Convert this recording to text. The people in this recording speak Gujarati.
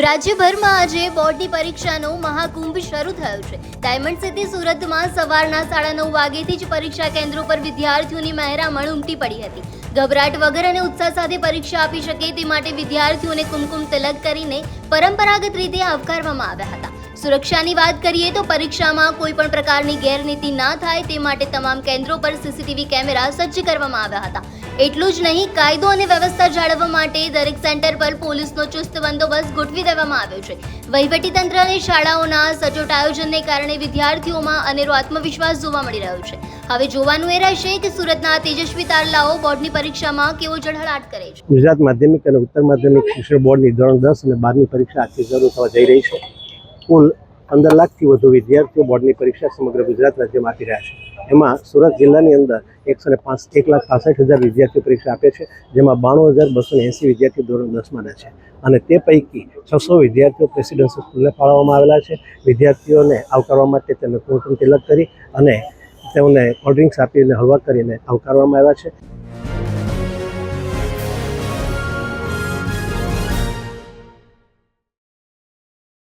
રાજ્યભરમાં આજે બોર્ડની પરીક્ષાનો મહાકુંભ શરૂ થયો છે। ડાયમંડ સિટી સુરતમાં સવારના 9:30 વાગ્યાથી જ પરીક્ષા કેન્દ્રો પર વિદ્યાર્થીઓની મહેરામણ ઉમટી પડી હતી। ગભરાટ વગર અને ઉત્સાહ સાથે પરીક્ષા આપી શકે તે માટે વિદ્યાર્થીઓને કુમકુમ તિલક કરીને પરંપરાગત રીતે આવકારવામાં આવ્યા હતા। સુરક્ષાની વાત કરીએ તો પરીક્ષામાં કોઈ પણ પ્રકારની ગેરરીતિ ના થાય તે માટે તમામ કેન્દ્રો પર સીસીટીવી કેમેરા સજ્જ કરવામાં આવ્યા હતા। એટલું જ નહીં, કાયદો અને વ્યવસ્થા જાળવવા માટે દરેક સેન્ટર પર પોલીસનો ચુસ્ત બંદોબસ્ત ગોઠવી દેવામાં આવ્યો છે। વહીવટીતંત્ર અને શાળાઓના સચોટ આયોજનને કારણે વિદ્યાર્થીઓમાં અનેરો આત્મવિશ્વાસ જોવા મળી રહ્યો છે। હવે જોવાનું એ રહેશે કે સુરતના તેજસ્વી તારલાઓ બોર્ડની પરીક્ષામાં કેવો ઝળહળાટ કરે છે। ગુજરાત માધ્યમિક અને ઉત્તર માધ્યમિક શિક્ષણ બોર્ડની ધોરણ 10 અને 12ની પરીક્ષા આજથી શરૂ થવા જઈ રહી છે। કુલ 15 લાખથી વધુ વિદ્યાર્થીઓ બોર્ડની પરીક્ષા સમગ્ર ગુજરાત રાજ્યમાં આપી રહ્યા છે। એમાં સુરત જિલ્લાની અંદર 1,65,000 વિદ્યાર્થીઓ પરીક્ષા આપે છે, જેમાં 92,280 વિદ્યાર્થીઓ ધોરણ 10માના છે અને તે પૈકી 600 વિદ્યાર્થીઓ પ્રેસિડેન્સી સ્કૂલને ફાળવવામાં આવેલા છે। વિદ્યાર્થીઓને આવકારવા માટે તેમને કુમકુમ તિલક કરી અને તેઓને કોલ્ડ ડ્રિંક્સ આપીને હળવા કરીને આવકારવામાં આવ્યા છે।